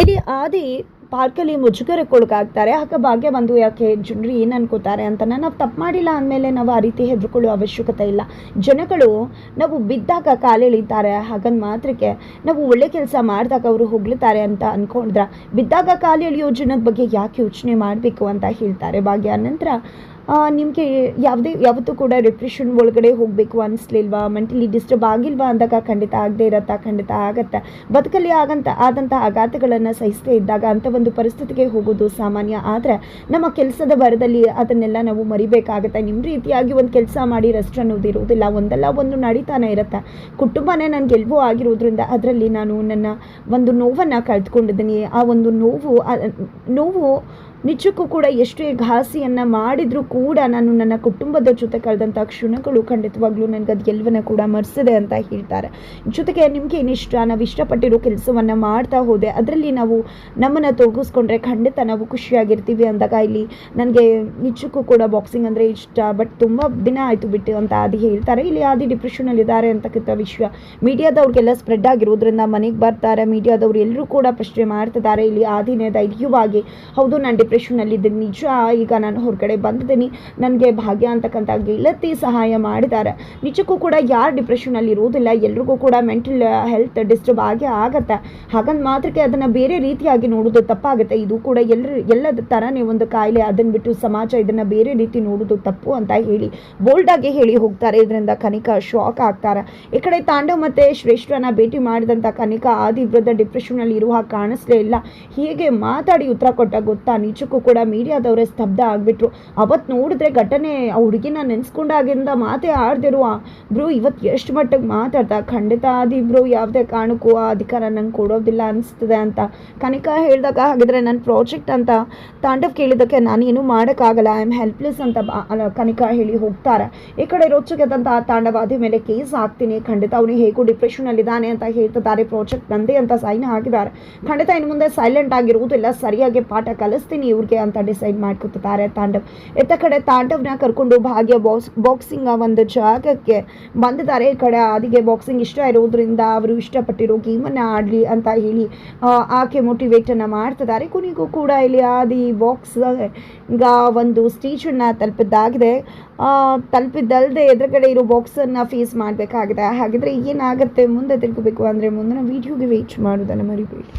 ಇಡೀ ಆದಿ ಪಾರ್ಕಲ್ಲಿ ಮುಜುಗರಕ್ಕೊಳಗಾಗ್ತಾರೆ. ಆಗ ಭಾಗ್ಯ ಬಂದು ಯಾಕೆ ಜನರು ಏನು ಅನ್ಕೋತಾರೆ ಅಂತ ನಾವು ತಪ್ಪು ಮಾಡಿಲ್ಲ ಅಂದಮೇಲೆ ನಾವು ಆ ರೀತಿ ಹೆದರ್ಕೊಳ್ಳೋ ಅವಶ್ಯಕತೆ ಇಲ್ಲ. ಜನಗಳು ನಾವು ಬಿದ್ದಾಗ ಕಾಲೆಳಿತಾರೆ, ಹಾಗಂದು ಮಾತ್ರಕ್ಕೆ ನಾವು ಒಳ್ಳೆ ಕೆಲಸ ಮಾಡಿದಾಗ ಅವರು ಹೊಗಳ್ತಾರೆ ಅಂತ ಅಂದ್ಕೊಂಡ್ರೆ ಬಿದ್ದಾಗ ಕಾಲೆಳೆಯೋ ಜನದ ಬಗ್ಗೆ ಯಾಕೆ ಯೋಚನೆ ಮಾಡಬೇಕು ಅಂತ ಹೇಳ್ತಾರೆ ಭಾಗ್ಯ. ನಂತರ ನಿಮಗೆ ಯಾವತ್ತೂ ಕೂಡ ಡಿಪ್ರೆಷನ್ ಒಳಗಡೆ ಹೋಗಬೇಕು ಅನಿಸ್ಲಿಲ್ವಾ, ಮೆಂಟಲಿ ಡಿಸ್ಟರ್ಬ್ ಆಗಿಲ್ವಾ ಅಂದಾಗ ಖಂಡಿತ ಆಗದೆ ಇರತ್ತಾ, ಖಂಡಿತ ಆಗತ್ತೆ. ಬದುಕಲ್ಲಿ ಆದಂಥ ಆಘಾತಗಳನ್ನು ಸಹಿಸದೇ ಇದ್ದಾಗ ಅಂಥ ಒಂದು ಪರಿಸ್ಥಿತಿಗೆ ಹೋಗೋದು ಸಾಮಾನ್ಯ. ಆದರೆ ನಮ್ಮ ಕೆಲಸದ ಭರದಲ್ಲಿ ಅದನ್ನೆಲ್ಲ ನಾವು ಮರಿಬೇಕಾಗತ್ತೆ. ನಿಮ್ಮ ರೀತಿಯಾಗಿ ಒಂದು ಕೆಲಸ ಮಾಡಿ ರೆಸ್ಟ್ ಅನ್ನೋದು ಇರುವುದಿಲ್ಲ, ಒಂದಲ್ಲ ಒಂದು ನಡೀತಾನೆ ಇರುತ್ತೆ. ಕುಟುಂಬನೇ ನನ್ನ ಗೆಲುವು ಆಗಿರೋದ್ರಿಂದ ಅದರಲ್ಲಿ ನಾನು ನನ್ನ ಒಂದು ನೋವನ್ನು ಕಳೆದುಕೊಂಡಿದ್ದೀನಿ. ಆ ಒಂದು ನೋವು ನಿಜಕ್ಕೂ ಕೂಡ ಎಷ್ಟೇ ಘಾಸಿಯನ್ನು ಮಾಡಿದರೂ ಕೂಡ ನಾನು ನನ್ನ ಕುಟುಂಬದ ಜೊತೆ ಕಳೆದಂಥ ಕ್ಷಣಗಳು ಖಂಡಿತವಾಗ್ಲೂ ನನಗೆ ಅದು ಗೆಲುವನ್ನು ಕೂಡ ಮರೆಸಿದೆ ಅಂತ ಹೇಳ್ತಾರೆ. ಜೊತೆಗೆ ನಿಮಗೆ ಏನಿಷ್ಟ, ನಾವು ಇಷ್ಟಪಟ್ಟಿರೋ ಕೆಲಸವನ್ನು ಮಾಡ್ತಾ ಹೋದೆ ಅದರಲ್ಲಿ ನಾವು ನಮ್ಮನ್ನು ತೊಡಗಿಸ್ಕೊಂಡ್ರೆ ಖಂಡಿತ ನಾವು ಖುಷಿಯಾಗಿರ್ತೀವಿ ಅಂದಾಗ ಇಲ್ಲಿ ನನಗೆ ನಿಜಕ್ಕೂ ಕೂಡ ಬಾಕ್ಸಿಂಗ್ ಅಂದರೆ ಇಷ್ಟ, ಬಟ್ ತುಂಬ ದಿನ ಆಯಿತು ಬಿಟ್ಟು ಅಂತ ಆದಿ ಹೇಳ್ತಾರೆ. ಇಲ್ಲಿ ಆದಿ ಡಿಪ್ರೆಷನಲ್ಲಿದ್ದಾರೆ ಅಂತಕ್ಕಂಥ ವಿಷಯ ಮೀಡಿಯಾದವ್ರಿಗೆಲ್ಲ ಸ್ಪ್ರೆಡ್ ಆಗಿರೋದ್ರಿಂದ ಮನೆಗೆ ಬರ್ತಾರೆ. ಮೀಡಿಯಾದವ್ರು ಎಲ್ಲರೂ ಕೂಡ ಪ್ರಶ್ನೆ ಮಾಡ್ತಿದ್ದಾರೆ. ಇಲ್ಲಿ ಆದಿನೇ ಧೈರ್ಯವಾಗಿ ಹೌದು ನಾನು ಡಿಪ್ರೆಷನ್ನಲ್ಲಿದ್ದೀನಿ, ನಿಜ, ಈಗ ನಾನು ಹೊರಗಡೆ ಬಂದಿದ್ದೀನಿ, ನನಗೆ ಭಾಗ್ಯ ಅಂತಕ್ಕಂಥ ಗೆಳತಿ ಸಹಾಯ ಮಾಡಿದ್ದಾರೆ. ನಿಜಕ್ಕೂ ಕೂಡ ಯಾರು ಡಿಪ್ರೆಷನಲ್ಲಿ ಇರೋದಿಲ್ಲ, ಎಲ್ರಿಗೂ ಕೂಡ ಮೆಂಟಲ್ ಹೆಲ್ತ್ ಡಿಸ್ಟರ್ಬ್ ಆಗತ್ತೆ. ಹಾಗಂದು ಮಾತ್ರಕ್ಕೆ ಅದನ್ನು ಬೇರೆ ರೀತಿಯಾಗಿ ನೋಡೋದು ತಪ್ಪಾಗುತ್ತೆ. ಇದು ಕೂಡ ಎಲ್ಲದ ಥರನೇ ಒಂದು ಕಾಯಿಲೆ, ಅದನ್ನು ಬಿಟ್ಟು ಸಮಾಜ ಇದನ್ನು ಬೇರೆ ರೀತಿ ನೋಡೋದು ತಪ್ಪು ಅಂತ ಹೇಳಿ ಬೋಲ್ಡಾಗಿ ಹೇಳಿ ಹೋಗ್ತಾರೆ. ಇದರಿಂದ ಕನಿಕಾ ಶಾಕ್ ಆಗ್ತಾರೆ. ಈ ಕಡೆ ತಾಂಡವ್ ಮತ್ತು ಶ್ರೇಷ್ಠನ ಭೇಟಿ ಮಾಡಿದಂಥ ಕನಿಕಾ ಆದಿ ವಿರುದ್ಧ ಡಿಪ್ರೆಷನಲ್ಲಿ ಇರುವ ಹಾಗೆ ಕಾಣಿಸ್ಲೇ ಇಲ್ಲ, ಹೀಗೆ ಮಾತಾಡಿ ಉತ್ತರ ಕೊಟ್ಟ ಗೊತ್ತಾ. ನಿಜಕ್ಕೂ ಕೂಡ ಮೀಡಿಯಾದವರೇ ಸ್ತಬ್ಧ ಆಗಿಬಿಟ್ರು. ಅವತ್ತು ನೋಡಿದ್ರೆ ಘಟನೆ ಆ ಹುಡುಗಿನ ನೆನೆಸ್ಕೊಂಡಾಗಿಂದ ಮಾತೇ ಆಡ್ದಿರುವ ಬ್ರೋ ಇವತ್ತು ಎಷ್ಟು ಮಟ್ಟಿಗೆ ಮಾತಾಡ್ತಾ. ಖಂಡಿತ ಆದಿಬ್ರು ಯಾವುದೇ ಕಾರಣಕ್ಕೂ ಆ ಅಧಿಕಾರ ನಂಗೆ ಕೊಡೋದಿಲ್ಲ ಅನಿಸ್ತದೆ ಅಂತ ಕನಿಕಾ ಹೇಳಿದಾಗ, ಹಾಗಿದ್ರೆ ನನ್ನ ಪ್ರಾಜೆಕ್ಟ್ ಅಂತ ತಾಂಡವ್ ಕೇಳಿದ್ದಕ್ಕೆ ನಾನೇನು ಮಾಡೋಕ್ಕಾಗಲ್ಲ, ಐ ಆಮ್ ಹೆಲ್ಪ್ಲೆಸ್ ಅಂತ ಕನಿಕಾ ಹೇಳಿ ಹೋಗ್ತಾರೆ. ಈ ಕಡೆ ರೊಚ್ಚಗೆದಂಥ ತಾಂಡವ್ ಆದಿ ಮೇಲೆ ಕೇಸ್ ಹಾಕ್ತೀನಿ, ಖಂಡಿತ ಅವನಿಗೆ ಹೇಗೂ ಡಿಪ್ರೆಷನಲ್ಲಿದ್ದಾನೆ ಅಂತ ಹೇಳ್ತಿದ್ದಾರೆ. ಪ್ರಾಜೆಕ್ಟ್ ನಂದೇ ಅಂತ ಸೈನ್ ಹಾಕಿದ್ದಾರೆ. ಖಂಡಿತ ಇನ್ನು ಮುಂದೆ ಸೈಲೆಂಟ್ ಆಗಿರುವುದಿಲ್ಲ, ಸರಿಯಾಗಿ ಪಾಠ ಕಲಿಸ್ತೀನಿ ಇವ್ರಿಗೆ ಅಂತ ಡಿಸೈಡ್ ಮಾಡ್ಕೊತಾರೆ ತಾಂಡವ್. ಎತ್ತ ಕಡೆ ತಾಂಡವ್ನ ಕರ್ಕೊಂಡು ಭಾಗ್ಯ ಬಾಕ್ಸಿಂಗ್ ಒಂದು ಜಾಗಕ್ಕೆ ಬಂದಿದ್ದಾರೆ. ಈ ಕಡೆ ಆದಿಗೆ ಬಾಕ್ಸಿಂಗ್ ಇಷ್ಟ ಇರೋದ್ರಿಂದ ಅವರು ಇಷ್ಟಪಟ್ಟಿರೋ ಗೇಮನ್ನು ಆಡಲಿ ಅಂತ ಹೇಳಿ ಆಕೆ ಮೋಟಿವೇಟನ್ನು ಮಾಡ್ತಿದ್ದಾರೆ. ಕೊನೆಗೂ ಕೂಡ ಇಲ್ಲಿ ಆದಿ ಬಾಕ್ಸ್ಗ ಒಂದು ಸ್ಟೇಜನ್ನು ತಲುಪಿದ್ದಲ್ಲದೆ ಎದುರುಗಡೆ ಇರೋ ಬಾಕ್ಸನ್ನು ಫೇಸ್ ಮಾಡಬೇಕಾಗಿದೆ. ಹಾಗಿದ್ರೆ ಏನಾಗುತ್ತೆ ಮುಂದೆ ತಿಳ್ಕೋಬೇಕು ಅಂದರೆ ಮುಂದಿನ ವೀಡಿಯೋಗೆ ವೇಟ್ ಮಾಡೋದನ್ನು ಮರಿಬೇಡಿ.